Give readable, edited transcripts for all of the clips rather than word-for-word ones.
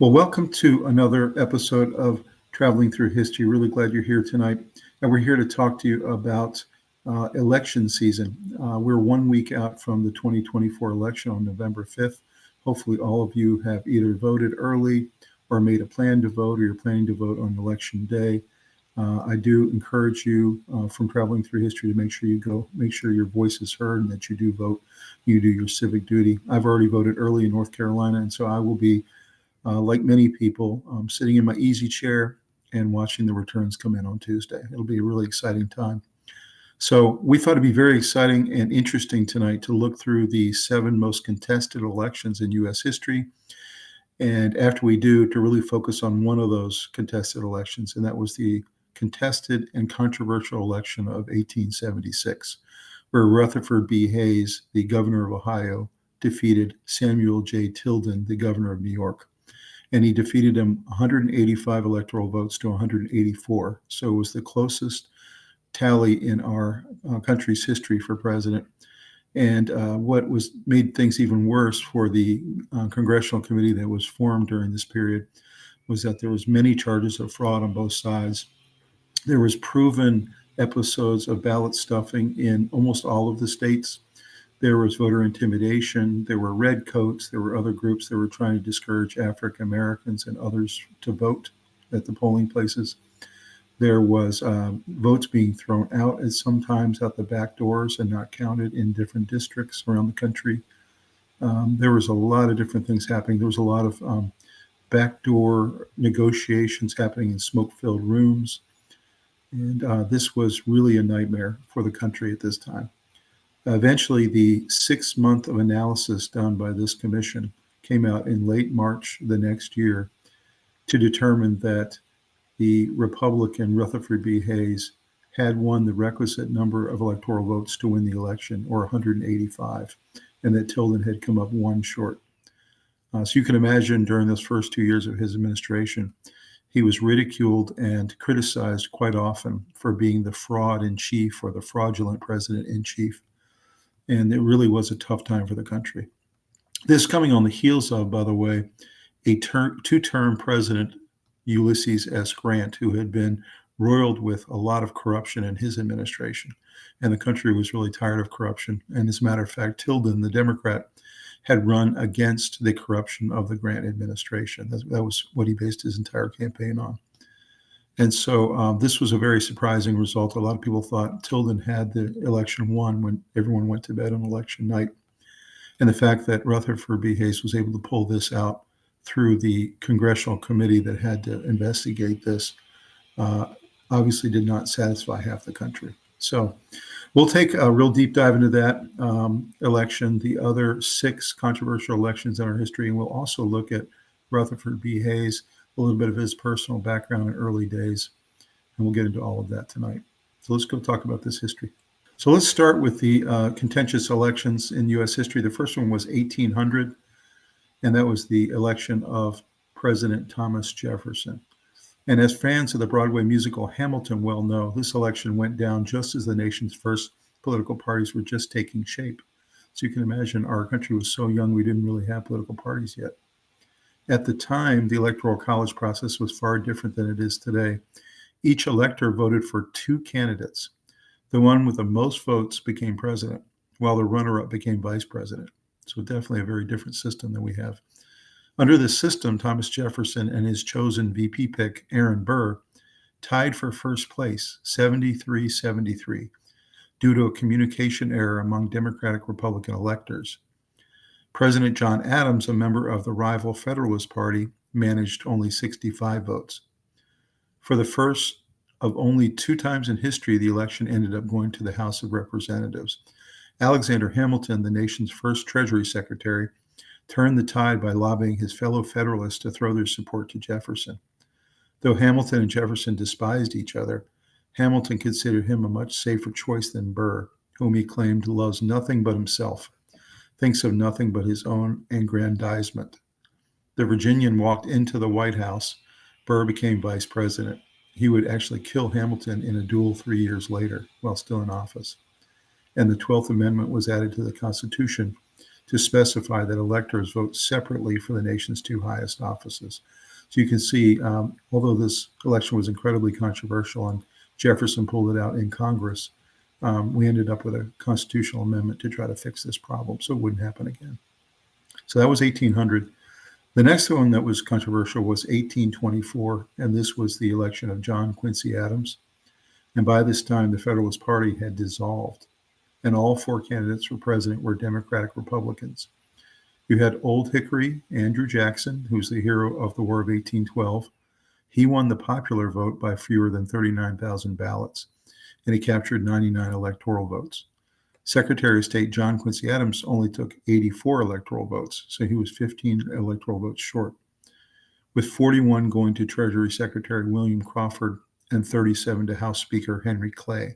Well, welcome to another episode of Traveling Through History. Really glad you're here tonight. And we're here to talk to you about election season. We're 1 week out from the 2024 election on November 5th. Hopefully, all of you have either voted early or made a plan to vote, or you're planning to vote on election day. I do encourage you from Traveling Through History to make sure your voice is heard and that you do vote, you do your civic duty. I've already voted early in North Carolina, and so I will be like many people, sitting in my easy chair and watching the returns come in on Tuesday. It'll be a really exciting time. So we thought it'd be very exciting and interesting tonight to look through the 7 most contested elections in U.S. history. And after we do, to really focus on one of those contested elections, and that was the contested and controversial election of 1876, where Rutherford B. Hayes, the governor of Ohio, defeated Samuel J. Tilden, the governor of New York. And he defeated him 185 electoral votes to 184. So it was the closest tally in our country's history for president. And what made things even worse for the congressional committee that was formed during this period was that there was many charges of fraud on both sides. There was proven episodes of ballot stuffing in almost all of the states. There was voter intimidation. There were redcoats. There were other groups that were trying to discourage African Americans and others to vote at the polling places. There was votes being thrown out, and sometimes out the back doors and not counted in different districts around the country. There was a lot of different things happening. There was a lot of backdoor negotiations happening in smoke-filled rooms. And this was really a nightmare for the country at this time. Eventually, the 6 month of analysis done by this commission came out in late March the next year to determine that the Republican Rutherford B. Hayes had won the requisite number of electoral votes to win the election, or 185, and that Tilden had come up one short. So you can imagine during those first 2 years of his administration, he was ridiculed and criticized quite often for being the fraud in chief, or the fraudulent president in chief. And it really was a tough time for the country. This coming on the heels of, by the way, a two-term president, Ulysses S. Grant, who had been roiled with a lot of corruption in his administration. And the country was really tired of corruption. And as a matter of fact, Tilden, the Democrat, had run against the corruption of the Grant administration. That was what he based his entire campaign on. And so this was a very surprising result. A lot of people thought Tilden had the election won when everyone went to bed on election night. And the fact that Rutherford B. Hayes was able to pull this out through the congressional committee that had to investigate this obviously did not satisfy half the country. So we'll take a real deep dive into that election, the other 6 controversial elections in our history, and we'll also look at Rutherford B. Hayes, a little bit of his personal background in early days, and we'll get into all of that tonight. So let's go talk about this history. So let's start with the contentious elections in U.S. history. The first one was 1800, and that was the election of President Thomas Jefferson. And as fans of the Broadway musical Hamilton well know, this election went down just as the nation's first political parties were just taking shape. So you can imagine our country was so young, we didn't really have political parties yet. At the time, the Electoral College process was far different than it is today. Each elector voted for 2 candidates. The one with the most votes became president, while the runner-up became vice president. So definitely a very different system than we have. Under this system, Thomas Jefferson and his chosen VP pick, Aaron Burr, tied for first place, 73-73, due to a communication error among Democratic-Republican electors. President John Adams, a member of the rival Federalist Party, managed only 65 votes. For the first of only 2 times in history, the election ended up going to the House of Representatives. Alexander Hamilton, the nation's first Treasury Secretary, turned the tide by lobbying his fellow Federalists to throw their support to Jefferson. Though Hamilton and Jefferson despised each other, Hamilton considered him a much safer choice than Burr, whom he claimed loves nothing but himself, thinks of nothing but his own aggrandizement. The Virginian walked into the White House. Burr became vice president. He would actually kill Hamilton in a duel 3 years later while still in office. And the 12th Amendment was added to the Constitution to specify that electors vote separately for the nation's two highest offices. So you can see, although this election was incredibly controversial and Jefferson pulled it out in Congress, we ended up with a constitutional amendment to try to fix this problem so it wouldn't happen again. So that was 1800. The next one that was controversial was 1824, and this was the election of John Quincy Adams. And by this time, the Federalist Party had dissolved, and all four candidates for president were Democratic Republicans. You had Old Hickory, Andrew Jackson, who's the hero of the War of 1812. He won the popular vote by fewer than 39,000 ballots, and he captured 99 electoral votes. Secretary of State John Quincy Adams only took 84 electoral votes, so he was 15 electoral votes short, with 41 going to Treasury Secretary William Crawford and 37 to House Speaker Henry Clay.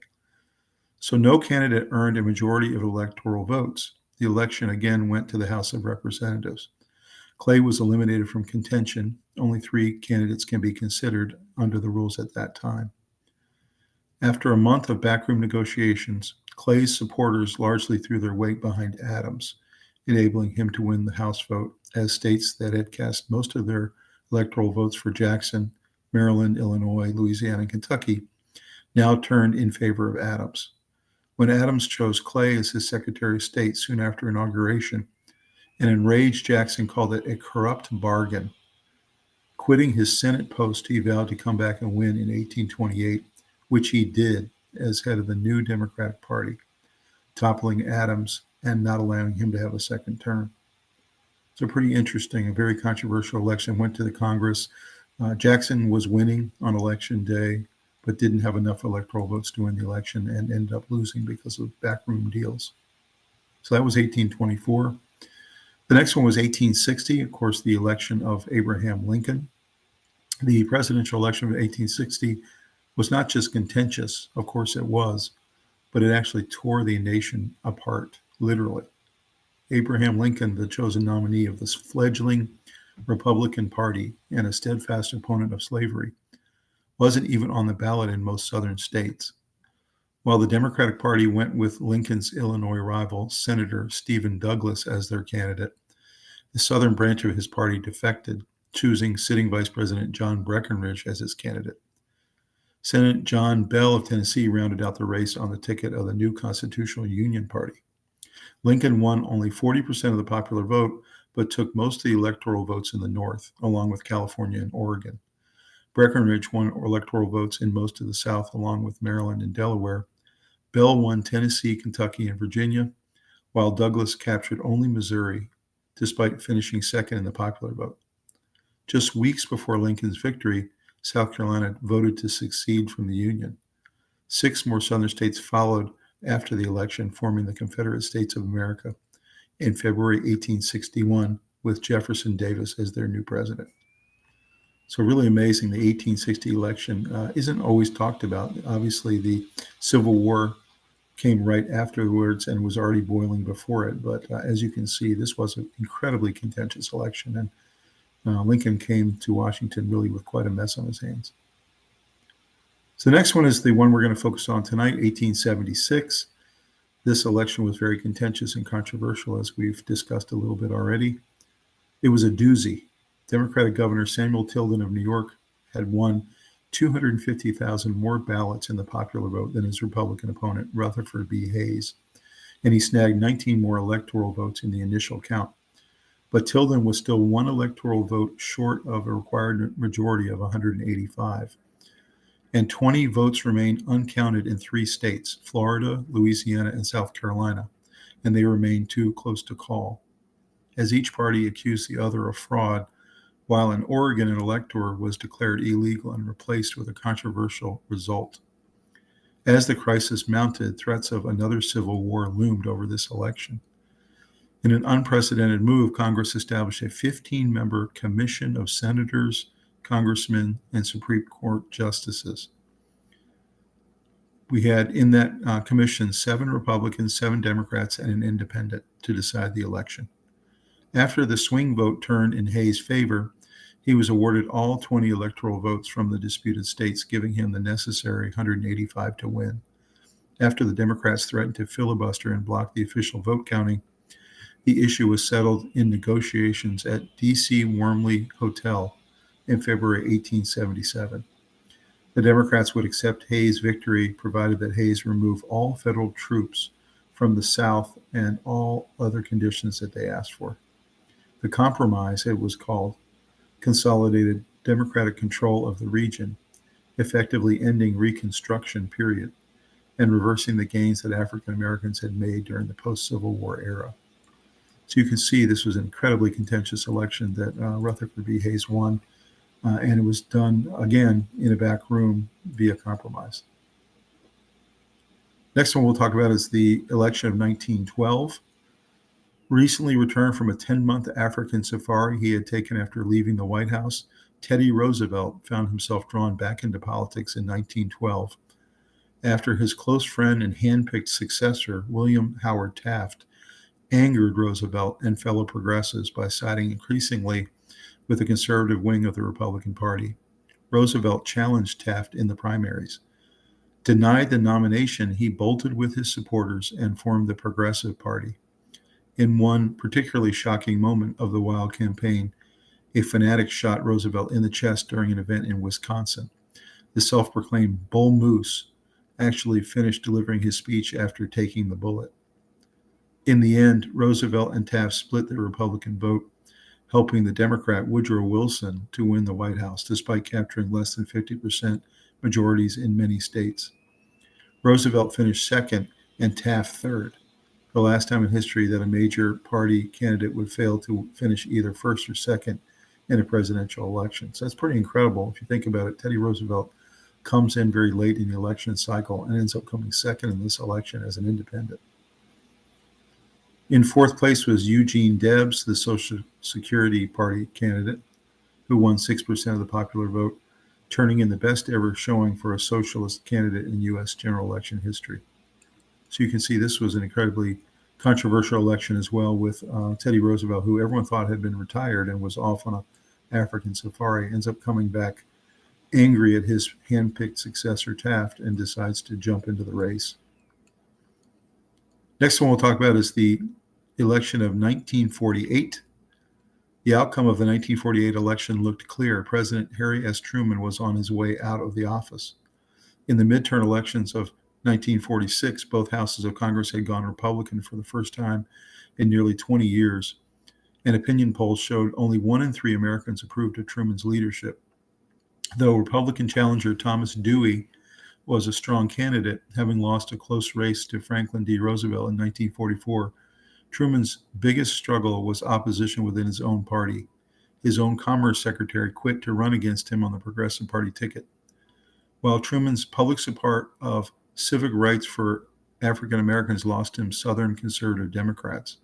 So no candidate earned a majority of electoral votes. The election again went to the House of Representatives. Clay was eliminated from contention. Only 3 candidates can be considered under the rules at that time. After a month of backroom negotiations, Clay's supporters largely threw their weight behind Adams, enabling him to win the House vote, as states that had cast most of their electoral votes for Jackson, Maryland, Illinois, Louisiana, and Kentucky, now turned in favor of Adams. When Adams chose Clay as his Secretary of State soon after inauguration, an enraged Jackson called it a corrupt bargain. Quitting his Senate post, he vowed to come back and win in 1828, which he did as head of the new Democratic Party, toppling Adams and not allowing him to have a second term. So pretty interesting, a very controversial election, went to the Congress. Jackson was winning on election day, but didn't have enough electoral votes to win the election and ended up losing because of backroom deals. So that was 1824. The next one was 1860, of course, the election of Abraham Lincoln. The presidential election of 1860 was not just contentious, of course it was, but it actually tore the nation apart, literally. Abraham Lincoln, the chosen nominee of this fledgling Republican Party and a steadfast opponent of slavery, wasn't even on the ballot in most southern states. While the Democratic Party went with Lincoln's Illinois rival, Senator Stephen Douglas, as their candidate, the southern branch of his party defected, choosing sitting Vice President John Breckinridge as his candidate. Senator John Bell of Tennessee rounded out the race on the ticket of the new Constitutional Union Party. Lincoln won only 40% of the popular vote, but took most of the electoral votes in the North, along with California and Oregon. Breckinridge won electoral votes in most of the South, along with Maryland and Delaware. Bell won Tennessee, Kentucky, and Virginia, while Douglas captured only Missouri, despite finishing second in the popular vote. Just weeks before Lincoln's victory, South Carolina voted to secede from the Union. 6 more southern states followed after the election, forming the Confederate States of America in February 1861, with Jefferson Davis as their new president. So really amazing. The 1860 election isn't always talked about. Obviously, the Civil War came right afterwards and was already boiling before it. But as you can see, this was an incredibly contentious election, and Lincoln came to Washington really with quite a mess on his hands. So the next one is the one we're going to focus on tonight, 1876. This election was very contentious and controversial, as we've discussed a little bit already. It was a doozy. Democratic Governor Samuel Tilden of New York had won 250,000 more ballots in the popular vote than his Republican opponent, Rutherford B. Hayes, and he snagged 19 more electoral votes in the initial count. But Tilden was still 1 electoral vote short of a required majority of 185. And 20 votes remained uncounted in 3 states, Florida, Louisiana, and South Carolina, and they remained too close to call, as each party accused the other of fraud, while in Oregon, an elector was declared illegal and replaced with a controversial result. As the crisis mounted, threats of another civil war loomed over this election. In an unprecedented move, Congress established a 15-member commission of senators, congressmen, and Supreme Court justices. We had in that commission 7 Republicans, 7 Democrats, and an independent to decide the election. After the swing vote turned in Hayes' favor, he was awarded all 20 electoral votes from the disputed states, giving him the necessary 185 to win. After the Democrats threatened to filibuster and block the official vote counting, The issue was settled in negotiations at D.C. Wormley Hotel in February 1877. The Democrats would accept Hayes' victory provided that Hayes remove all federal troops from the South and all other conditions that they asked for. The compromise, it was called, consolidated Democratic control of the region, effectively ending Reconstruction period and reversing the gains that African Americans had made during the post-Civil War era. So you can see this was an incredibly contentious election that Rutherford B. Hayes won, and it was done, again, in a back room via compromise. Next one we'll talk about is the election of 1912. Recently returned from a 10-month African safari he had taken after leaving the White House, Teddy Roosevelt found himself drawn back into politics in 1912 after his close friend and hand-picked successor, William Howard Taft, angered Roosevelt and fellow progressives by siding increasingly with the conservative wing of the Republican Party. Roosevelt challenged Taft in the primaries. Denied the nomination, he bolted with his supporters and formed the Progressive Party. In one particularly shocking moment of the wild campaign, a fanatic shot Roosevelt in the chest during an event in Wisconsin. The self-proclaimed Bull Moose actually finished delivering his speech after taking the bullet. In the end, Roosevelt and Taft split the Republican vote, helping the Democrat Woodrow Wilson to win the White House, despite capturing less than 50% majorities in many states. Roosevelt finished second and Taft third, the last time in history that a major party candidate would fail to finish either first or second in a presidential election. So that's pretty incredible if you think about it. Teddy Roosevelt comes in very late in the election cycle and ends up coming second in this election as an independent. In fourth place was Eugene Debs, the Social Security Party candidate, who won 6% of the popular vote, turning in the best ever showing for a socialist candidate in U.S. general election history. So you can see this was an incredibly controversial election as well, with Teddy Roosevelt, who everyone thought had been retired and was off on an African safari, ends up coming back angry at his hand-picked successor Taft and decides to jump into the race. Next one we'll talk about is the election of 1948. The outcome of the 1948 election looked clear. President Harry S. Truman was on his way out of the office. In the midterm elections of 1946, both houses of Congress had gone Republican for the first time in nearly 20 years, and opinion polls showed only 1 in 3 Americans approved of Truman's leadership. Though Republican challenger Thomas Dewey was a strong candidate, having lost a close race to Franklin D. Roosevelt in 1944, Truman's biggest struggle was opposition within his own party. His own Commerce Secretary quit to run against him on the Progressive Party ticket. While Truman's public support of civic rights for African Americans lost him Southern conservative Democrats.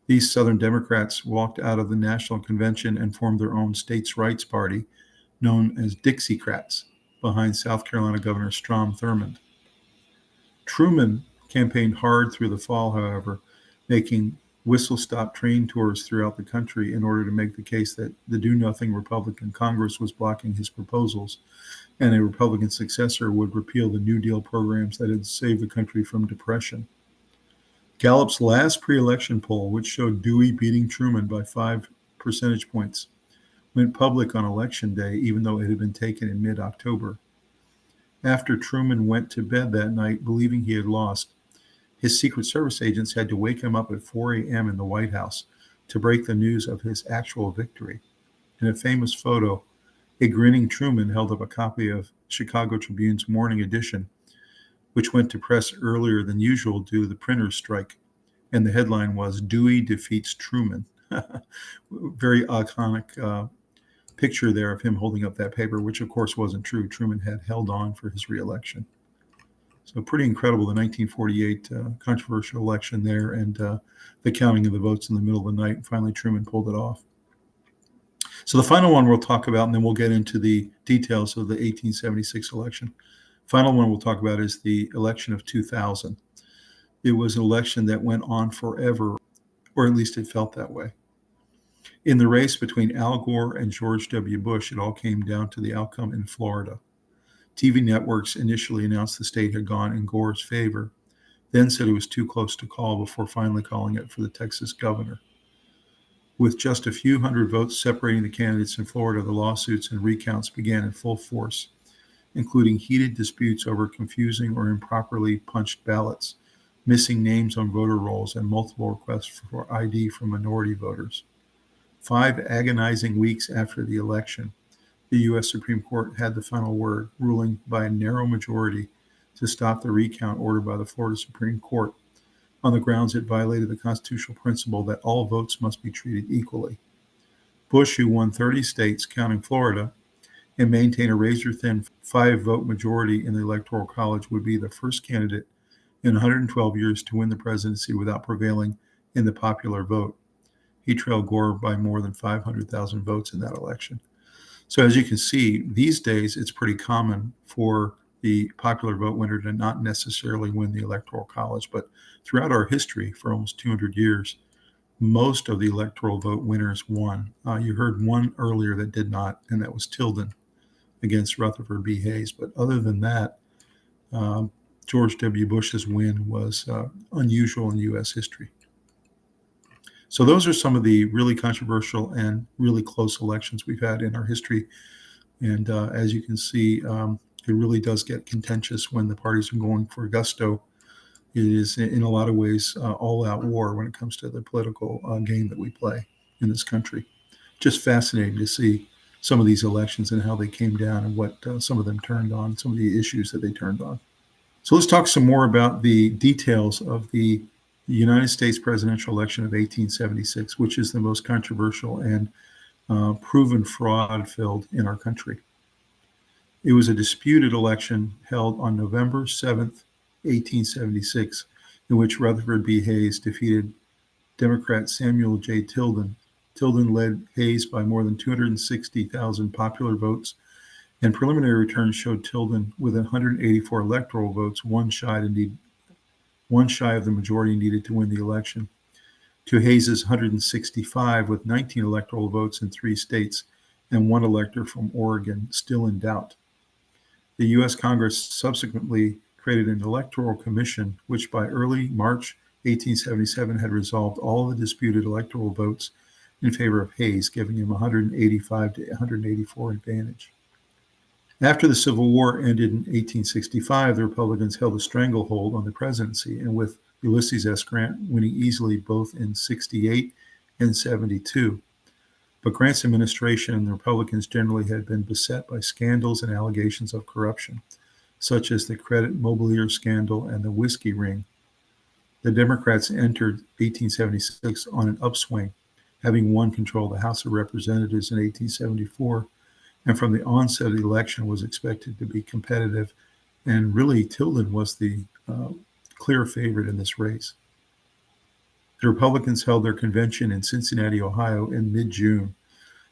These Southern Democrats walked out of the National Convention and formed their own states' rights party, known as Dixiecrats, behind South Carolina Governor Strom Thurmond. Truman campaigned hard through the fall, however, making whistle-stop train tours throughout the country in order to make the case that the do-nothing Republican Congress was blocking his proposals, and a Republican successor would repeal the New Deal programs that had saved the country from depression. Gallup's last pre-election poll, which showed Dewey beating Truman by 5 percentage points, went public on Election Day, even though it had been taken in mid-October. After Truman went to bed that night believing he had lost, his Secret Service agents had to wake him up at 4 a.m. in the White House to break the news of his actual victory. In a famous photo, a grinning Truman held up a copy of Chicago Tribune's morning edition, which went to press earlier than usual due to the printer's strike. And the headline was, "Dewey defeats Truman." Very iconic picture there of him holding up that paper, which of course wasn't true. Truman had held on for his reelection. So pretty incredible, the 1948 controversial election there, and the counting of the votes in the middle of the night. And finally, Truman pulled it off. So the final one we'll talk about, and then we'll get into the details of the 1876 election. Final one we'll talk about is the election of 2000. It was an election that went on forever, or at least it felt that way. In the race between Al Gore and George W. Bush, it all came down to the outcome in Florida. TV networks initially announced the state had gone in Gore's favor, then said it was too close to call before finally calling it for the Texas governor. With just a few hundred votes separating the candidates in Florida, the lawsuits and recounts began in full force, including heated disputes over confusing or improperly punched ballots, missing names on voter rolls, and multiple requests for ID from minority voters. 5 agonizing weeks after the election, the U.S. Supreme Court had the final word, ruling by a narrow majority to stop the recount ordered by the Florida Supreme Court on the grounds it violated the constitutional principle that all votes must be treated equally. Bush, who won 30 states, counting Florida, and maintained a razor-thin 5-vote majority in the Electoral College, would be the first candidate in 112 years to win the presidency without prevailing in the popular vote. He trailed Gore by more than 500,000 votes in that election. So as you can see, these days it's pretty common for the popular vote winner to not necessarily win the Electoral College, but throughout our history, for almost 200 years, most of the electoral vote winners won. You heard one earlier that did not, and that was Tilden against Rutherford B. Hayes. But other than that, George W. Bush's win was unusual in U.S. history. So those are some of the really controversial and really close elections we've had in our history. And as you can see, it really does get contentious when the parties are going for gusto. It is, in a lot of ways, all-out war when it comes to the political game that we play in this country. Just fascinating to see some of these elections and how they came down and what some of them turned on, some of the issues that they turned on. So let's talk some more about the details of the United States presidential election of 1876, which is the most controversial and proven fraud-filled in our country. It was a disputed election held on November 7th, 1876, in which Rutherford B. Hayes defeated Democrat Samuel J. Tilden. Tilden led Hayes by more than 260,000 popular votes, and preliminary returns showed Tilden with 184 electoral votes, one shy of the majority needed to win the election, to Hayes's 165 with 19 electoral votes in 3 states and one elector from Oregon still in doubt. The U.S. Congress subsequently created an Electoral Commission, which by early March 1877 had resolved all the disputed electoral votes in favor of Hayes, giving him 185 to 184 advantage. After the Civil War ended in 1865, the Republicans held a stranglehold on the presidency, and with Ulysses S. Grant winning easily both in 68 and 72. But Grant's administration and the Republicans generally had been beset by scandals and allegations of corruption, such as the credit mobilier scandal and the whiskey ring. The Democrats entered 1876 on an upswing, having won control of the House of Representatives in 1874, and from the onset of the election was expected to be competitive, and really Tilden was the clear favorite in this race. The Republicans held their convention in Cincinnati, Ohio in mid-June,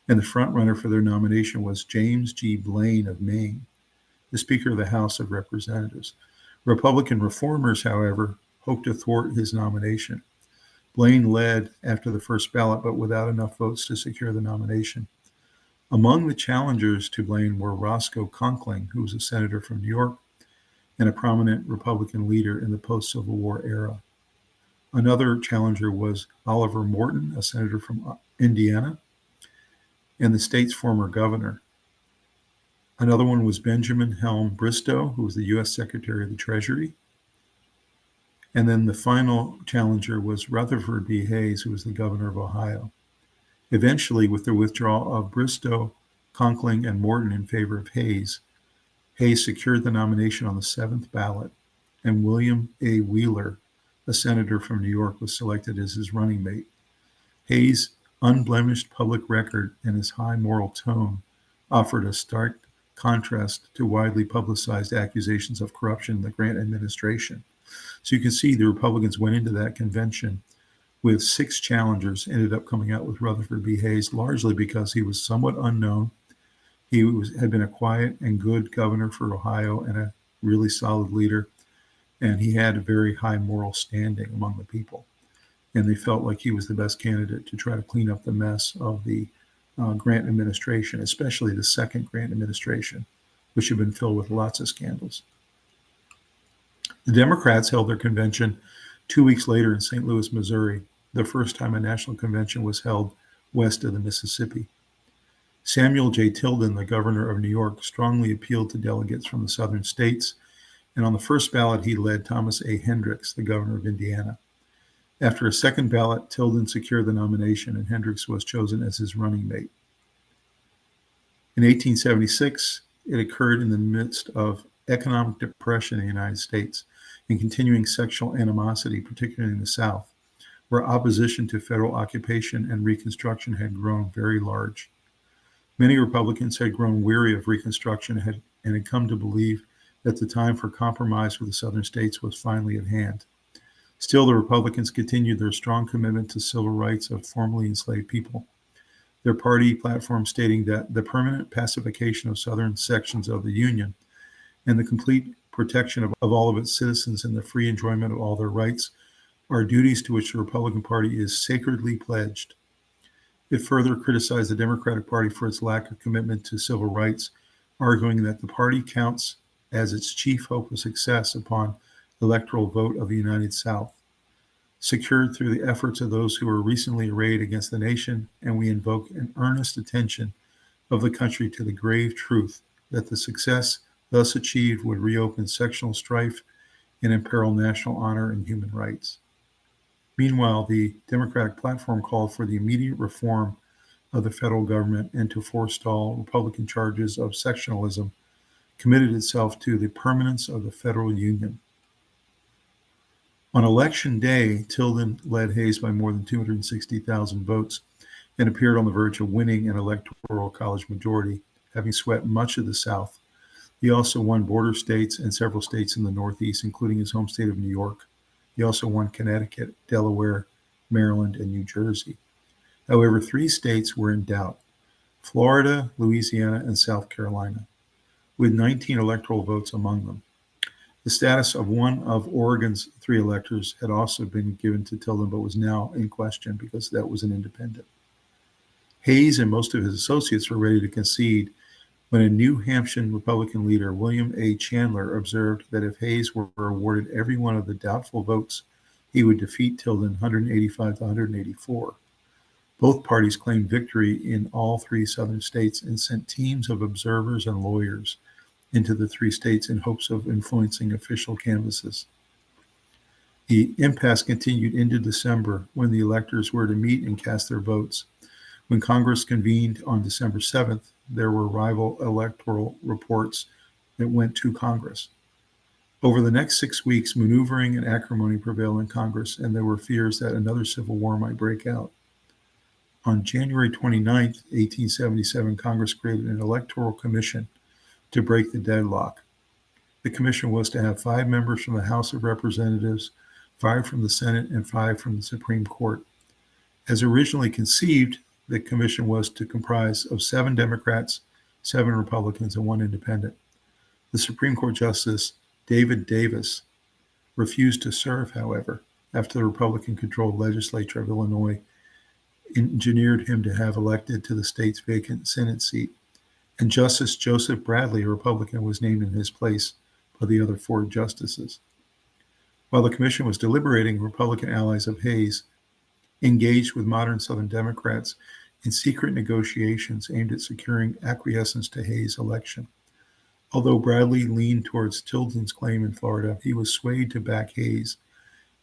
and the frontrunner for their nomination was James G. Blaine of Maine, the Speaker of the House of Representatives. Republican reformers, however, hoped to thwart his nomination. Blaine led after the first ballot, but without enough votes to secure the nomination. Among the challengers to Blaine were Roscoe Conkling, who was a senator from New York and a prominent Republican leader in the post-Civil War era. Another challenger was Oliver Morton, a senator from Indiana, and the state's former governor. Another one was Benjamin Helm Bristow, who was the U.S. Secretary of the Treasury. And then the final challenger was Rutherford B. Hayes, who was the governor of Ohio. Eventually, with the withdrawal of Bristow, Conkling, and Morton in favor of Hayes, Hayes secured the nomination on the 7th ballot, and William A. Wheeler, a senator from New York, was selected as his running mate. Hayes' unblemished public record and his high moral tone offered a stark contrast to widely publicized accusations of corruption in the Grant administration. So you can see the Republicans went into that convention with 6 challengers, ended up coming out with Rutherford B. Hayes, largely because he was somewhat unknown. He had been a quiet and good governor for Ohio and a really solid leader, and he had a very high moral standing among the people. And they felt like he was the best candidate to try to clean up the mess of the Grant administration, especially the second Grant administration, which had been filled with lots of scandals. The Democrats held their convention 2 weeks later in St. Louis, Missouri, the first time a national convention was held west of the Mississippi. Samuel J. Tilden, the governor of New York, strongly appealed to delegates from the southern states, and on the first ballot he led Thomas A. Hendricks, the governor of Indiana. After a second ballot, Tilden secured the nomination, and Hendricks was chosen as his running mate. In 1876, it occurred in the midst of economic depression in the United States and continuing sexual animosity, particularly in the South, where opposition to federal occupation and Reconstruction had grown very large. Many Republicans had grown weary of Reconstruction and had come to believe that the time for compromise with the southern states was finally at hand. Still, the Republicans continued their strong commitment to civil rights of formerly enslaved people. Their party platform stating that the permanent pacification of southern sections of the Union and the complete protection of all of its citizens and the free enjoyment of all their rights are duties to which the Republican Party is sacredly pledged. It further criticized the Democratic Party for its lack of commitment to civil rights, arguing that the party counts as its chief hope of success upon electoral vote of the United South, secured through the efforts of those who were recently arrayed against the nation, and we invoke an earnest attention of the country to the grave truth that the success thus achieved would reopen sectional strife and imperil national honor and human rights. Meanwhile, the Democratic platform called for the immediate reform of the federal government and to forestall Republican charges of sectionalism, committed itself to the permanence of the federal union. On Election Day, Tilden led Hayes by more than 260,000 votes and appeared on the verge of winning an electoral college majority, having swept much of the South. He also won border states and several states in the Northeast, including his home state of New York. He also won Connecticut, Delaware, Maryland, and New Jersey. However, 3 states were in doubt: Florida, Louisiana, and South Carolina, with 19 electoral votes among them. The status of one of Oregon's 3 electors had also been given to Tilden, but was now in question because that was an independent. Hayes and most of his associates were ready to concede when a New Hampshire Republican leader, William A. Chandler, observed that if Hayes were awarded every one of the doubtful votes, he would defeat Tilden 185 to 184. Both parties claimed victory in all 3 southern states and sent teams of observers and lawyers into the 3 states in hopes of influencing official canvasses. The impasse continued into December, when the electors were to meet and cast their votes. When Congress convened on December 7th, there were rival electoral reports that went to Congress. Over the next 6 weeks, maneuvering and acrimony prevailed in Congress, and there were fears that another civil war might break out. On January 29, 1877, Congress created an Electoral Commission to break the deadlock. The commission was to have 5 members from the House of Representatives, 5 from the Senate, and 5 from the Supreme Court. As originally conceived, the commission was to comprise of 7 Democrats, 7 Republicans, and 1 independent. The Supreme Court Justice David Davis refused to serve, however, after the Republican-controlled legislature of Illinois engineered him to have elected to the state's vacant Senate seat, and Justice Joseph Bradley, a Republican, was named in his place by the other 4 justices. While the commission was deliberating, Republican allies of Hayes engaged with modern Southern Democrats in secret negotiations aimed at securing acquiescence to Hayes' election. Although Bradley leaned towards Tilden's claim in Florida, he was swayed to back Hayes,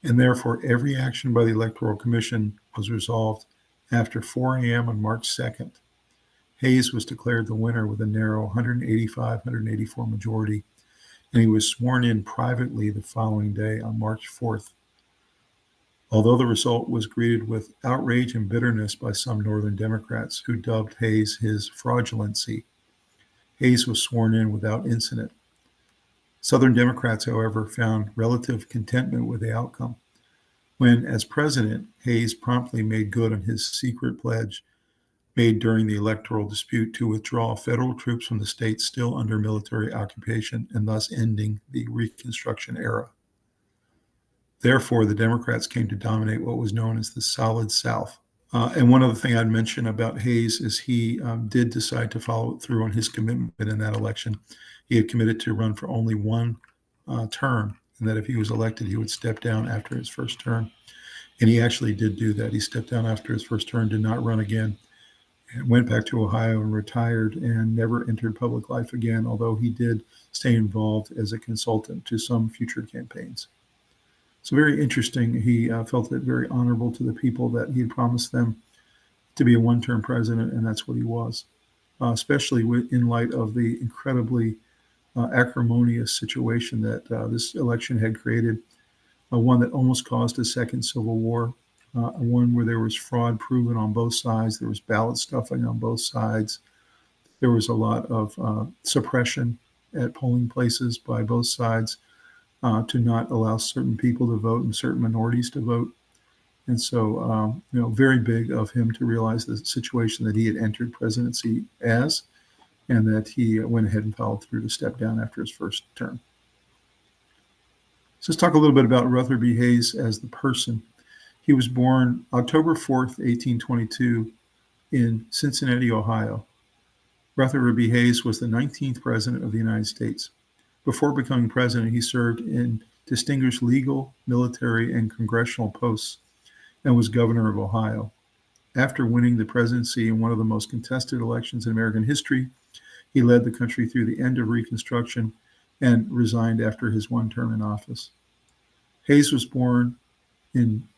and therefore every action by the Electoral Commission was resolved after 4 a.m. on March 2nd. Hayes was declared the winner with a narrow 185-184 majority, and he was sworn in privately the following day on March 4th. Although the result was greeted with outrage and bitterness by some Northern Democrats who dubbed Hayes his fraudulency, Hayes was sworn in without incident. Southern Democrats, however, found relative contentment with the outcome when, as president, Hayes promptly made good on his secret pledge made during the electoral dispute to withdraw federal troops from the states still under military occupation and thus ending the Reconstruction era. Therefore, the Democrats came to dominate what was known as the Solid South. And one other thing I'd mention about Hayes is he did decide to follow through on his commitment in that election. He had committed to run for only 1 term, and that if he was elected, he would step down after his first term. And he actually did do that. He stepped down after his first term, did not run again, and went back to Ohio and retired and never entered public life again, although he did stay involved as a consultant to some future campaigns. So very interesting. He felt it very honorable to the people that he had promised them to be a one-term president, and that's what he was, especially in light of the incredibly acrimonious situation that this election had created, one that almost caused a second civil war, one where there was fraud proven on both sides, there was ballot stuffing on both sides, there was a lot of suppression at polling places by both sides to not allow certain people to vote and certain minorities to vote. And so, very big of him to realize the situation that he had entered presidency as, and that he went ahead and followed through to step down after his first term. So let's talk a little bit about Rutherford B. Hayes as the person. He was born October 4th, 1822 in Cincinnati, Ohio. Rutherford B. Hayes was the 19th president of the United States. Before becoming president, he served in distinguished legal, military, and congressional posts and was governor of Ohio. After winning the presidency in one of the most contested elections in American history, he led the country through the end of Reconstruction and resigned after his one term in office. Hayes was born in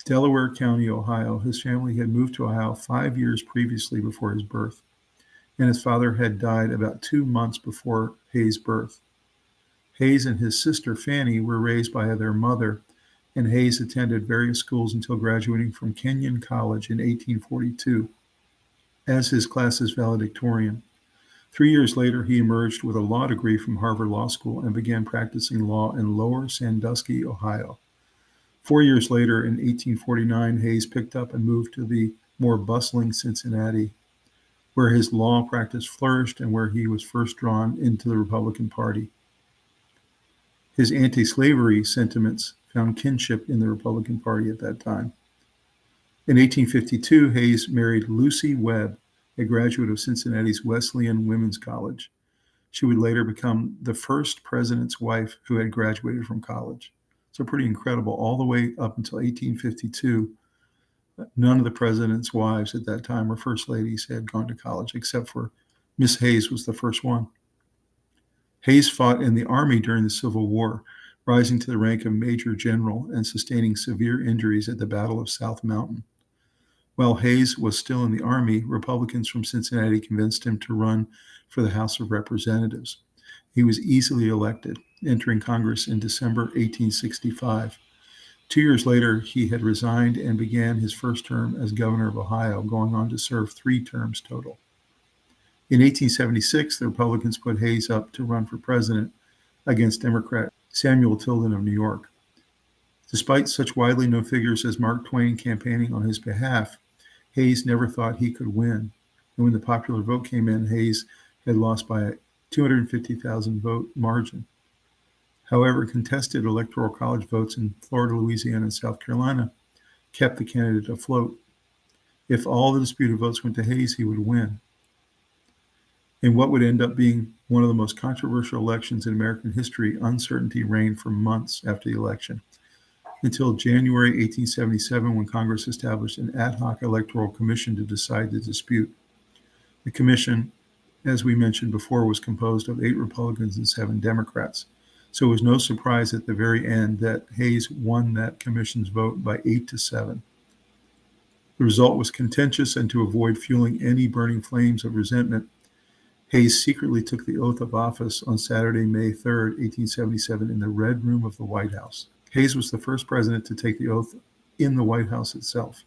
Delaware County, Ohio. His family had moved to Ohio 5 years previously before his birth, and his father had died about 2 months before Hayes' birth. Hayes and his sister Fanny were raised by their mother, and Hayes attended various schools until graduating from Kenyon College in 1842 as his class's valedictorian. 3 years later, he emerged with a law degree from Harvard Law School and began practicing law in Lower Sandusky, Ohio. 4 years later, in 1849, Hayes picked up and moved to the more bustling Cincinnati, where his law practice flourished and where he was first drawn into the Republican Party. His anti-slavery sentiments found kinship in the Republican Party at that time. In 1852, Hayes married Lucy Webb, a graduate of Cincinnati's Wesleyan Women's College. She would later become the first president's wife who had graduated from college. So pretty incredible. All the way up until 1852, none of the president's wives at that time or first ladies had gone to college, except for Miss Hayes was the first one. Hayes fought in the Army during the Civil War, rising to the rank of Major General and sustaining severe injuries at the Battle of South Mountain. While Hayes was still in the Army, Republicans from Cincinnati convinced him to run for the House of Representatives. He was easily elected, entering Congress in December 1865. 2 years later, he had resigned and began his first term as governor of Ohio, going on to serve 3 terms total. In 1876, the Republicans put Hayes up to run for president against Democrat Samuel Tilden of New York. Despite such widely known figures as Mark Twain campaigning on his behalf, Hayes never thought he could win. And when the popular vote came in, Hayes had lost by a 250,000 vote margin. However, contested electoral college votes in Florida, Louisiana, and South Carolina kept the candidate afloat. If all the disputed votes went to Hayes, he would win. In what would end up being one of the most controversial elections in American history, uncertainty reigned for months after the election, until January 1877, when Congress established an ad hoc Electoral Commission to decide the dispute. The commission, as we mentioned before, was composed of 8 Republicans and 7 Democrats. So it was no surprise at the very end that Hayes won that commission's vote by 8-7. The result was contentious, and to avoid fueling any burning flames of resentment, Hayes secretly took the oath of office on Saturday, May 3, 1877, in the Red Room of the White House. Hayes was the first president to take the oath in the White House itself.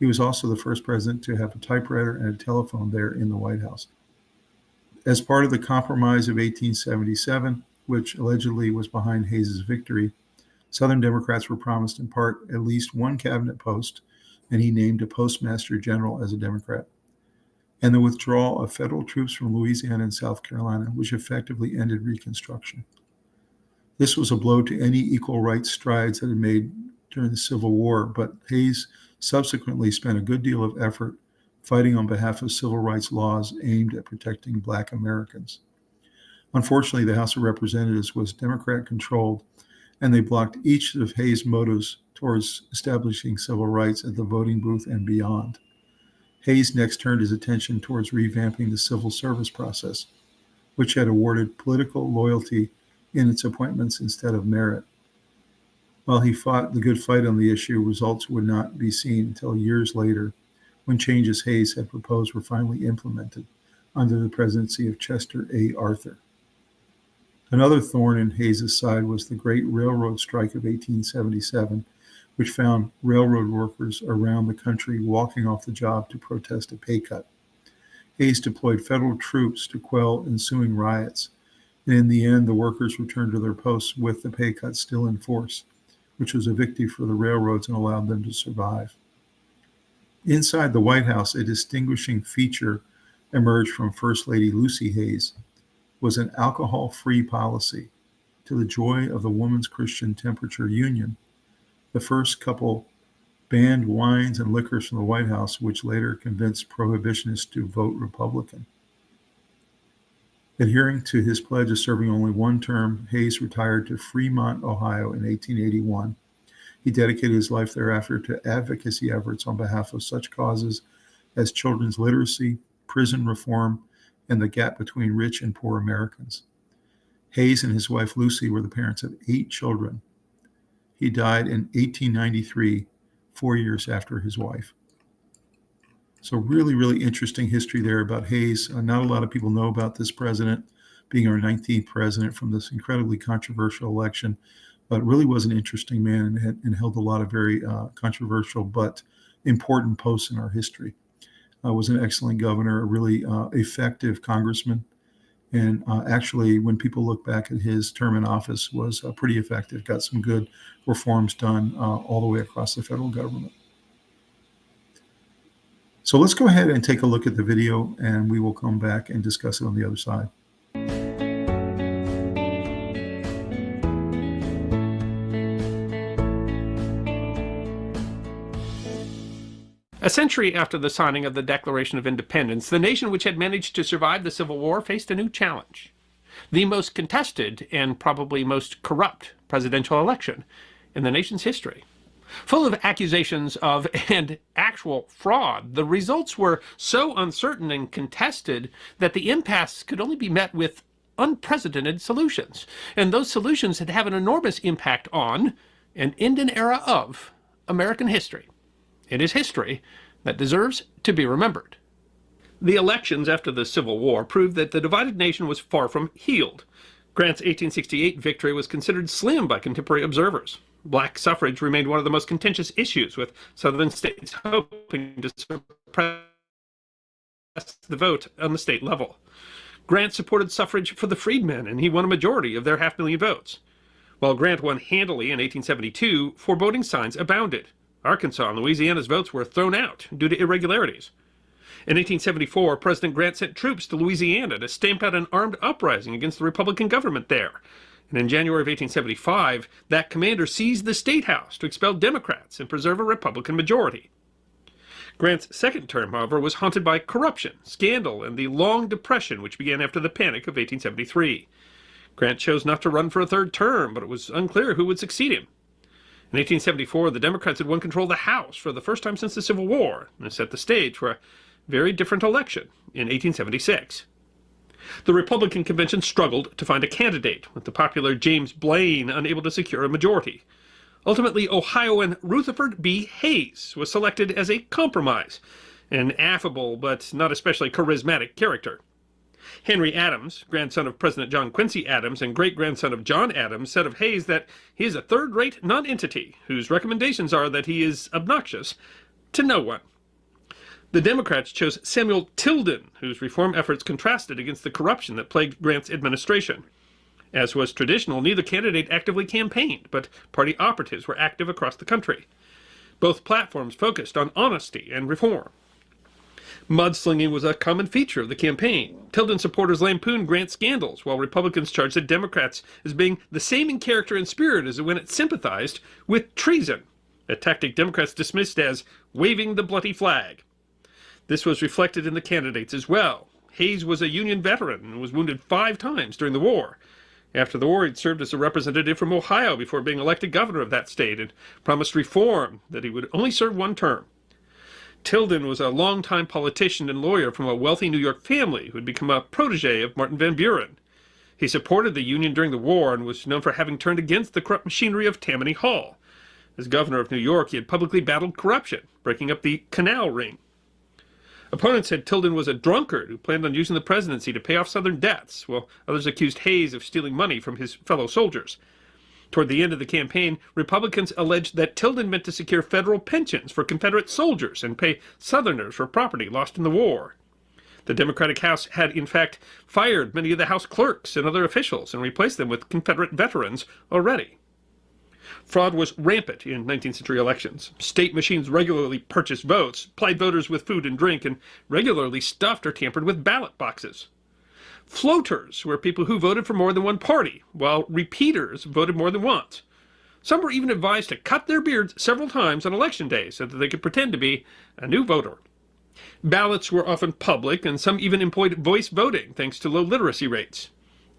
He was also the first president to have a typewriter and a telephone there in the White House. As part of the Compromise of 1877, which allegedly was behind Hayes' victory, Southern Democrats were promised in part at least one cabinet post, and he named a postmaster general as a Democrat, and the withdrawal of federal troops from Louisiana and South Carolina, which effectively ended Reconstruction. This was a blow to any equal rights strides that had made during the Civil War, but Hayes subsequently spent a good deal of effort fighting on behalf of civil rights laws aimed at protecting Black Americans. Unfortunately, the House of Representatives was Democrat-controlled, and they blocked each of Hayes' motives towards establishing civil rights at the voting booth and beyond. Hayes next turned his attention towards revamping the civil service process, which had awarded political loyalty in its appointments instead of merit. While he fought the good fight on the issue, results would not be seen until years later, when changes Hayes had proposed were finally implemented under the presidency of Chester A. Arthur. Another thorn in Hayes' side was the Great Railroad Strike of 1877, which found railroad workers around the country walking off the job to protest a pay cut. Hayes deployed federal troops to quell ensuing riots, and in the end, the workers returned to their posts with the pay cut still in force, which was a victory for the railroads and allowed them to survive. Inside the White House, a distinguishing feature emerged from First Lady Lucy Hayes was an alcohol-free policy. To the joy of the Women's Christian Temperance Union, the first couple banned wines and liquors from the White House, which later convinced prohibitionists to vote Republican. Adhering to his pledge of serving only one term, Hayes retired to Fremont, Ohio in 1881. He dedicated his life thereafter to advocacy efforts on behalf of such causes as children's literacy, prison reform, and the gap between rich and poor Americans. Hayes and his wife Lucy were the parents of 8 children. He died in 1893, 4 years after his wife. So really, really interesting history there about Hayes. Not a lot of people know about this president being our 19th president from this incredibly controversial election, but really was an interesting man and held a lot of very controversial but important posts in our history. Was an excellent governor, a really effective congressman, and actually, when people look back at his term in office, was pretty effective, got some good reforms done all the way across the federal government. So let's go ahead and take a look at the video, and we will come back and discuss it on the other side. A century after the signing of the Declaration of Independence, the nation which had managed to survive the Civil War faced a new challenge. The most contested and probably most corrupt presidential election in the nation's history. Full of accusations of and actual fraud, the results were so uncertain and contested that the impasse could only be met with unprecedented solutions. And those solutions had an enormous impact on and end an era of American history. It is history that deserves to be remembered. The elections after the Civil War proved that the divided nation was far from healed. Grant's 1868 victory was considered slim by contemporary observers. Black suffrage remained one of the most contentious issues, with Southern states hoping to suppress the vote on the state level. Grant supported suffrage for the freedmen, and he won a majority of their 500,000 votes. While Grant won handily in 1872, foreboding signs abounded. Arkansas and Louisiana's votes were thrown out due to irregularities. In 1874, President Grant sent troops to Louisiana to stamp out an armed uprising against the Republican government there. And in January of 1875, that commander seized the State House to expel Democrats and preserve a Republican majority. Grant's second term, however, was haunted by corruption, scandal, and the long depression which began after the Panic of 1873. Grant chose not to run for a third term, but it was unclear who would succeed him. In 1874, the Democrats had won control of the House for the first time since the Civil War, and set the stage for a very different election in 1876. The Republican convention struggled to find a candidate, with the popular James Blaine unable to secure a majority. Ultimately, Ohioan Rutherford B. Hayes was selected as a compromise, an affable but not especially charismatic character. Henry Adams, grandson of President John Quincy Adams and great-grandson of John Adams, said of Hayes that he is a third-rate nonentity whose recommendations are that he is obnoxious to no one. The Democrats chose Samuel Tilden, whose reform efforts contrasted against the corruption that plagued Grant's administration. As was traditional, neither candidate actively campaigned, but party operatives were active across the country. Both platforms focused on honesty and reform. Mudslinging was a common feature of the campaign. Tilden supporters lampooned Grant's scandals, while Republicans charged the Democrats as being the same in character and spirit as when it sympathized with treason, a tactic Democrats dismissed as waving the bloody flag. This was reflected in the candidates as well. Hayes was a Union veteran and was wounded 5 times during the war. After the war, he'd served as a representative from Ohio before being elected governor of that state and promised reform, that he would only serve one term. Tilden was a longtime politician and lawyer from a wealthy New York family who had become a protege of Martin Van Buren. He supported the Union during the war and was known for having turned against the corrupt machinery of Tammany Hall. As governor of New York, he had publicly battled corruption, breaking up the Canal Ring. Opponents said Tilden was a drunkard who planned on using the presidency to pay off Southern debts, while others accused Hayes of stealing money from his fellow soldiers. Toward the end of the campaign, Republicans alleged that Tilden meant to secure federal pensions for Confederate soldiers and pay Southerners for property lost in the war. The Democratic House had, in fact, fired many of the House clerks and other officials and replaced them with Confederate veterans already. Fraud was rampant in 19th century elections. State machines regularly purchased votes, plied voters with food and drink, and regularly stuffed or tampered with ballot boxes. Floaters were people who voted for more than one party, while repeaters voted more than once. Some were even advised to cut their beards several times on election day so that they could pretend to be a new voter. Ballots were often public, and some even employed voice voting thanks to low literacy rates.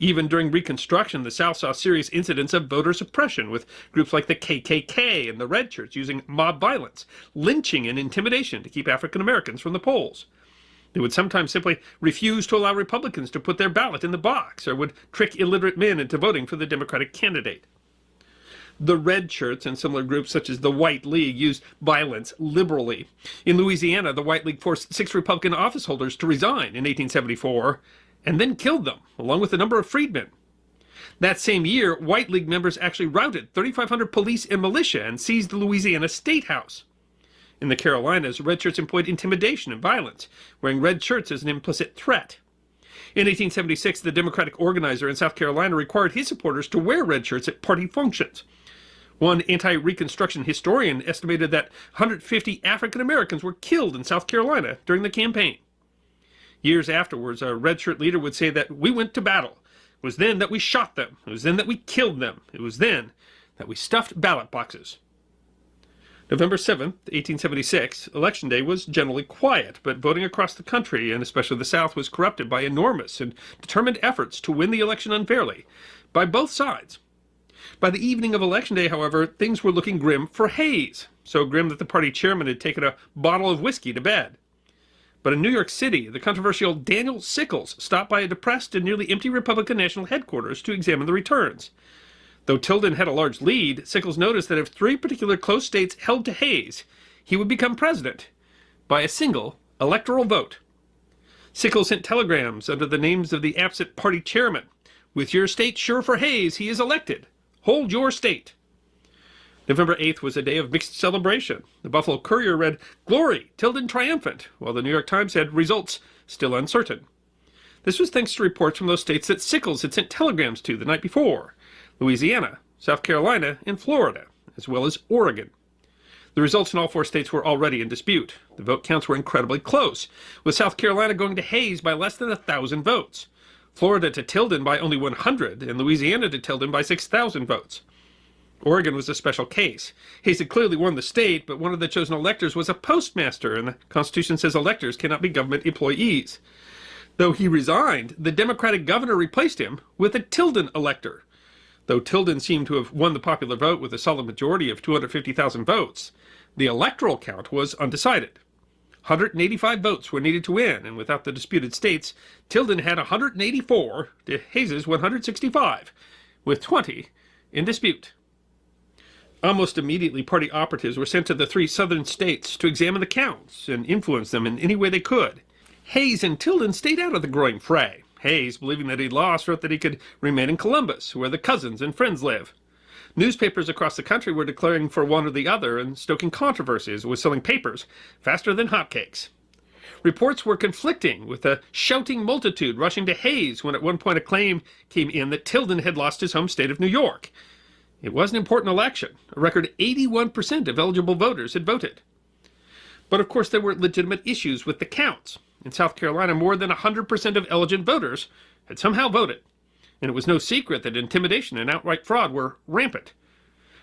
Even during Reconstruction, the South saw serious incidents of voter suppression, with groups like the KKK and the Red Shirts using mob violence, lynching, and intimidation to keep African Americans from the polls. They would sometimes simply refuse to allow Republicans to put their ballot in the box, or would trick illiterate men into voting for the Democratic candidate. The Red Shirts and similar groups such as the White League used violence liberally. In Louisiana, the White League forced 6 Republican office holders to resign in 1874, and then killed them, along with a number of freedmen. That same year, White League members actually routed 3,500 police and militia and seized the Louisiana State House. In the Carolinas, red shirts employed intimidation and violence, wearing red shirts as an implicit threat. In 1876, the Democratic organizer in South Carolina required his supporters to wear red shirts at party functions. One anti-Reconstruction historian estimated that 150 African Americans were killed in South Carolina during the campaign. Years afterwards, a red shirt leader would say that we went to battle. It was then that we shot them. It was then that we killed them. It was then that we stuffed ballot boxes. November 7th, 1876, Election Day was generally quiet, but voting across the country, and especially the South, was corrupted by enormous and determined efforts to win the election unfairly, by both sides. By the evening of Election Day, however, things were looking grim for Hayes, so grim that the party chairman had taken a bottle of whiskey to bed. But in New York City, the controversial Daniel Sickles stopped by a depressed and nearly empty Republican national headquarters to examine the returns. Though Tilden had a large lead, Sickles noticed that if 3 particular close states held to Hayes, he would become president by a single electoral vote. Sickles sent telegrams under the names of the absent party chairman. With your state sure for Hayes, he is elected. Hold your state. November 8th was a day of mixed celebration. The Buffalo Courier read, "Glory, Tilden triumphant," while the New York Times said, "Results still uncertain." This was thanks to reports from those states that Sickles had sent telegrams to the night before: Louisiana, South Carolina, and Florida, as well as Oregon. The results in all 4 states were already in dispute. The vote counts were incredibly close, with South Carolina going to Hayes by less than 1,000 votes, Florida to Tilden by only 100, and Louisiana to Tilden by 6,000 votes. Oregon was a special case. Hayes had clearly won the state, but one of the chosen electors was a postmaster, and the Constitution says electors cannot be government employees. Though he resigned, the Democratic governor replaced him with a Tilden elector. Though Tilden seemed to have won the popular vote with a solid majority of 250,000 votes, the electoral count was undecided. 185 votes were needed to win, and without the disputed states, Tilden had 184 to Hayes's 165, with 20 in dispute. Almost immediately, party operatives were sent to the 3 southern states to examine the counts and influence them in any way they could. Hayes and Tilden stayed out of the growing fray. Hayes, believing that he'd lost, wrote that he could remain in Columbus, where the cousins and friends live. Newspapers across the country were declaring for one or the other and stoking controversies, with selling papers faster than hotcakes. Reports were conflicting, with a shouting multitude rushing to Hayes when at one point a claim came in that Tilden had lost his home state of New York. It was an important election. A record 81% of eligible voters had voted. But of course there were legitimate issues with the counts. In South Carolina, more than 100% of eligible voters had somehow voted, and it was no secret that intimidation and outright fraud were rampant.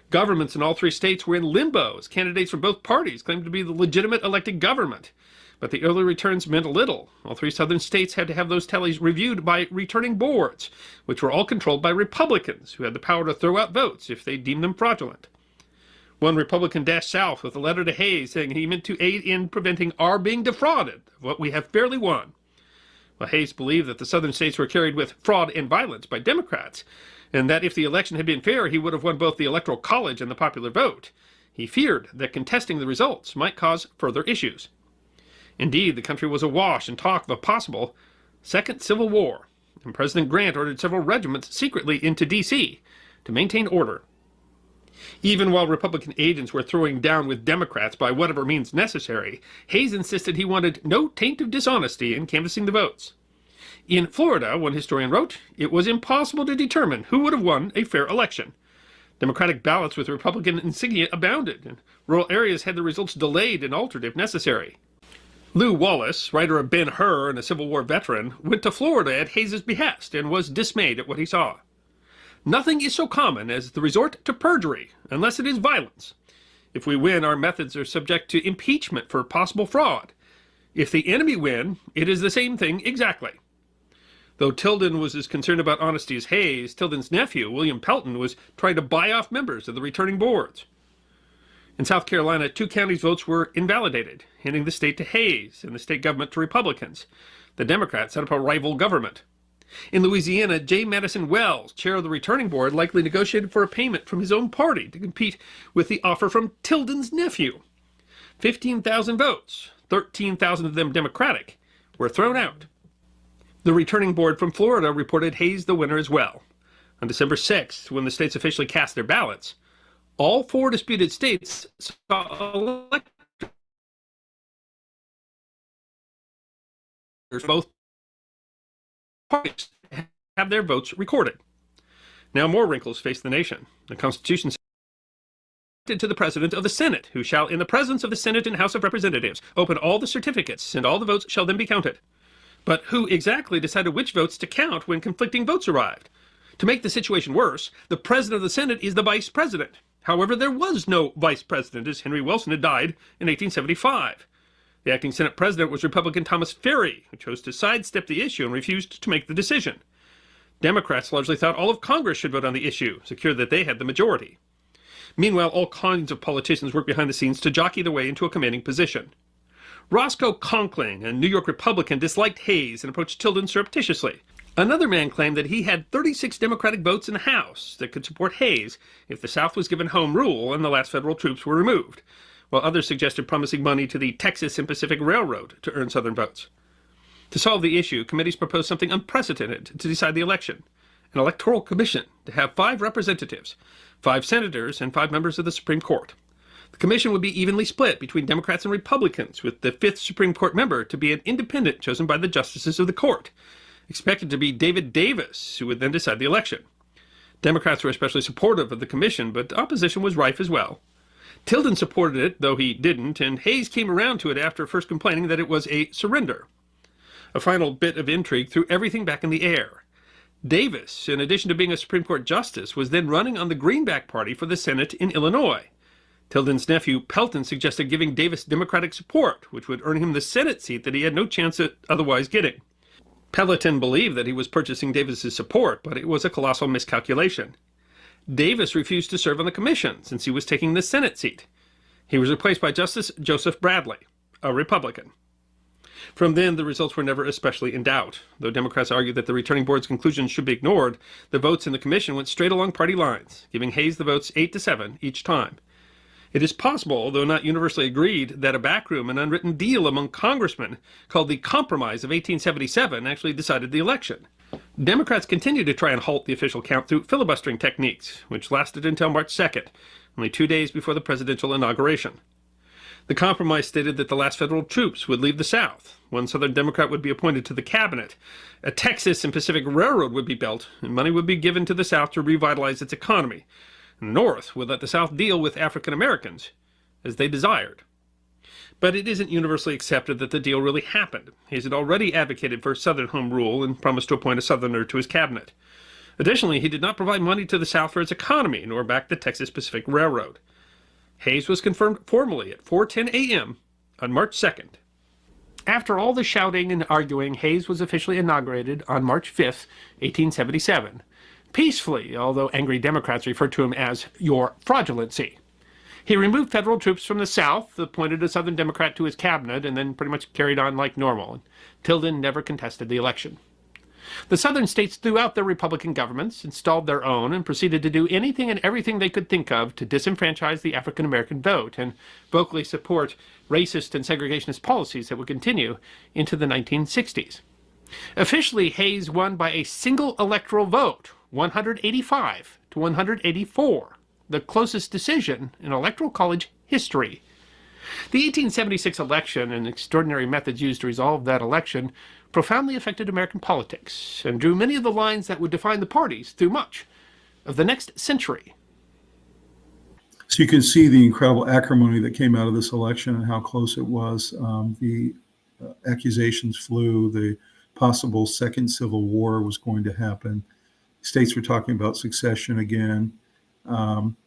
Governments in all 3 states were in limbo as candidates from both parties claimed to be the legitimate elected government. But the early returns meant little. All three southern states had to have those tallies reviewed by returning boards, which were all controlled by Republicans, who had the power to throw out votes if they deemed them fraudulent. One Republican dashed south with a letter to Hayes saying he meant to aid in preventing our being defrauded of what we have fairly won. Well, Hayes believed that the southern states were carried with fraud and violence by Democrats, and that if the election had been fair, he would have won both the Electoral College and the popular vote. He feared that contesting the results might cause further issues. Indeed, the country was awash in talk of a possible second civil war, and President Grant ordered several regiments secretly into D.C. to maintain order. Even while Republican agents were throwing down with Democrats by whatever means necessary, Hayes insisted he wanted no taint of dishonesty in canvassing the votes. In Florida, one historian wrote, it was impossible to determine who would have won a fair election. Democratic ballots with Republican insignia abounded, and rural areas had the results delayed and altered if necessary. Lew Wallace, writer of Ben-Hur and a Civil War veteran, went to Florida at Hayes's behest and was dismayed at what he saw. Nothing is so common as the resort to perjury, unless it is violence. If we win, our methods are subject to impeachment for possible fraud. If the enemy win, it is the same thing exactly. Though Tilden was as concerned about honesty as Hayes, Tilden's nephew, William Pelton, was trying to buy off members of the returning boards. In South Carolina, 2 counties' votes were invalidated, handing the state to Hayes and the state government to Republicans. The Democrats set up a rival government. In Louisiana, J. Madison Wells, chair of the returning board, likely negotiated for a payment from his own party to compete with the offer from Tilden's nephew. 15,000 votes, 13,000 of them Democratic, were thrown out. The returning board from Florida reported Hayes the winner as well. On December 6th, when the states officially cast their ballots, all 4 disputed states saw electors both parties have their votes recorded. Now more wrinkles face the nation. The Constitution says to the President of the Senate, who shall, in the presence of the Senate and House of Representatives, open all the certificates, and all the votes shall then be counted. But who exactly decided which votes to count when conflicting votes arrived? To make the situation worse, the President of the Senate is the Vice President. However, there was no Vice President, as Henry Wilson had died in 1875. The acting Senate President was Republican Thomas Ferry, who chose to sidestep the issue and refused to make the decision. Democrats largely thought all of Congress should vote on the issue, secure that they had the majority. Meanwhile, all kinds of politicians worked behind the scenes to jockey their way into a commanding position. Roscoe Conkling, a New York Republican, disliked Hayes and approached Tilden surreptitiously. Another man claimed that he had 36 Democratic votes in the House that could support Hayes if the South was given home rule and the last federal troops were removed, while others suggested promising money to the Texas and Pacific Railroad to earn Southern votes. To solve the issue, committees proposed something unprecedented to decide the election: an Electoral Commission to have 5 representatives, 5 senators, and 5 members of the Supreme Court. The commission would be evenly split between Democrats and Republicans, with the 5th Supreme Court member to be an independent chosen by the justices of the court, expected to be David Davis, who would then decide the election. Democrats were especially supportive of the commission, but opposition was rife as well. Tilden supported it, though he didn't, and Hayes came around to it after first complaining that it was a surrender. A final bit of intrigue threw everything back in the air. Davis, in addition to being a Supreme Court justice, was then running on the Greenback Party for the Senate in Illinois. Tilden's nephew, Pelton, suggested giving Davis Democratic support, which would earn him the Senate seat that he had no chance at otherwise getting. Pelton believed that he was purchasing Davis's support, but it was a colossal miscalculation. Davis refused to serve on the commission since he was taking the Senate seat. He was replaced by Justice Joseph Bradley, a Republican. From then, the results were never especially in doubt. Though Democrats argued that the returning board's conclusions should be ignored, the votes in the commission went straight along party lines, giving Hayes the votes 8-7 each time. It is possible, though not universally agreed, that a backroom and unwritten deal among congressmen called the Compromise of 1877 actually decided the election. Democrats continued to try and halt the official count through filibustering techniques, which lasted until March 2nd, only 2 days before the presidential inauguration. The compromise stated that the last federal troops would leave the South, one Southern Democrat would be appointed to the cabinet, a Texas and Pacific Railroad would be built, and money would be given to the South to revitalize its economy. The North would let the South deal with African Americans as they desired. But it isn't universally accepted that the deal really happened. Hayes had already advocated for Southern home rule and promised to appoint a Southerner to his cabinet. Additionally, he did not provide money to the South for its economy, nor back the Texas Pacific Railroad. Hayes was confirmed formally at 4:10 a.m. on March 2nd. After all the shouting and arguing, Hayes was officially inaugurated on March 5th, 1877. Peacefully, although angry Democrats referred to him as your fraudulency. He removed federal troops from the South, appointed a Southern Democrat to his cabinet, and then pretty much carried on like normal. Tilden never contested the election. The Southern states threw out their Republican governments, installed their own, and proceeded to do anything and everything they could think of to disenfranchise the African-American vote and vocally support racist and segregationist policies that would continue into the 1960s. Officially, Hayes won by a single electoral vote, 185 to 184, the closest decision in Electoral College history. The 1876 election and extraordinary methods used to resolve that election profoundly affected American politics and drew many of the lines that would define the parties through much of the next century. So you can see the incredible acrimony that came out of this election and how close it was. The accusations flew, the possible second Civil War was going to happen. States were talking about secession again.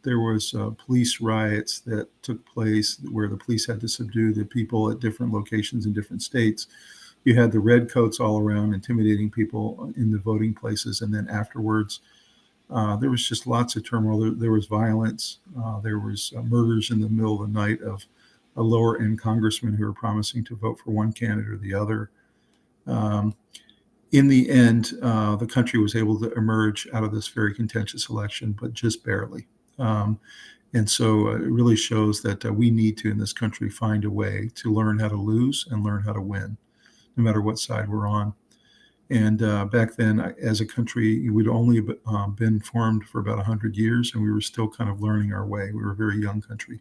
There was police riots that took place where the police had to subdue the people at different locations in different states. You had the redcoats all around intimidating people in the voting places. And then afterwards, there was just lots of turmoil. There was violence. There was murders in the middle of the night of a lower end congressman who were promising to vote for one candidate or the other. In the end, the country was able to emerge out of this very contentious election, but just barely. And so it really shows that we need to, in this country, find a way to learn how to lose and learn how to win, no matter what side we're on. And back then, as a country, we'd only been formed for about 100 years, and we were still kind of learning our way. We were a very young country.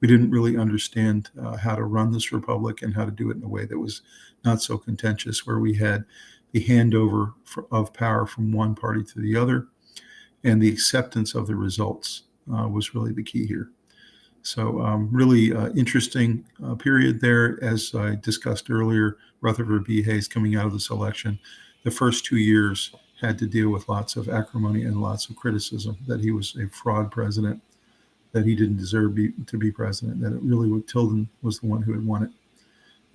We didn't really understand how to run this republic and how to do it in a way that was not so contentious, where we had the handover of power from one party to the other, and the acceptance of the results was really the key here. So really interesting period there. As I discussed earlier, Rutherford B. Hayes coming out of this election, the first 2 years had to deal with lots of acrimony and lots of criticism that he was a fraud president, that he didn't deserve to be president, that it really Tilden was the one who had won it.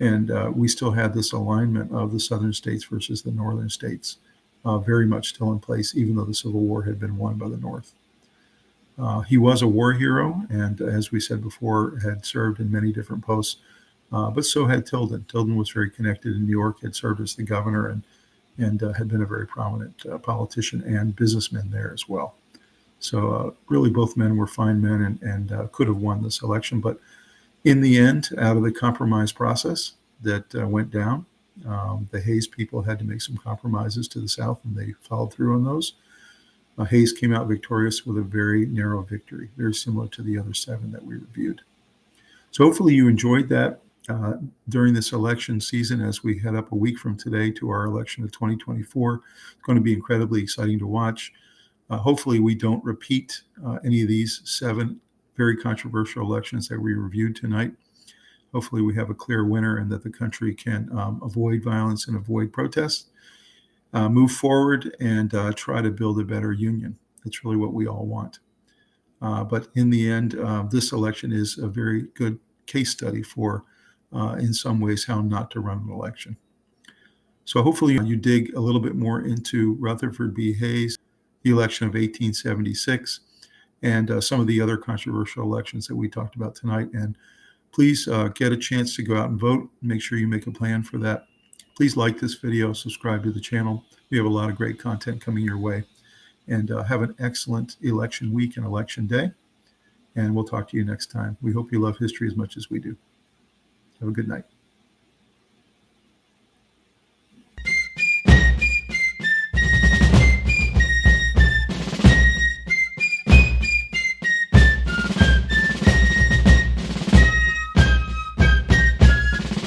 And we still had this alignment of the southern states versus the northern states, very much still in place, even though the Civil War had been won by the North. He was a war hero, and as we said before, had served in many different posts, but so had Tilden. Tilden was very connected in New York, had served as the governor, and had been a very prominent politician and businessman there as well. So really both men were fine men and could have won this election. But in the end, out of the compromise process that went down, the Hayes people had to make some compromises to the South, and they followed through on those. Hayes came out victorious with a very narrow victory, very similar to the other 7 that we reviewed. So hopefully you enjoyed that during this election season as we head up a week from today to our election of 2024. It's going to be incredibly exciting to watch. Hopefully we don't repeat any of these 7 very controversial elections that we reviewed tonight. Hopefully we have a clear winner and that the country can avoid violence and avoid protests, move forward and try to build a better union. That's really what we all want. But in the end, this election is a very good case study for, in some ways, how not to run an election. So hopefully you dig a little bit more into Rutherford B. Hayes, the election of 1876, and some of the other controversial elections that we talked about tonight. And please get a chance to go out and vote. Make sure you make a plan for that. Please like this video, subscribe to the channel. We have a lot of great content coming your way. And have an excellent election week and election day. And we'll talk to you next time. We hope you love history as much as we do. Have a good night.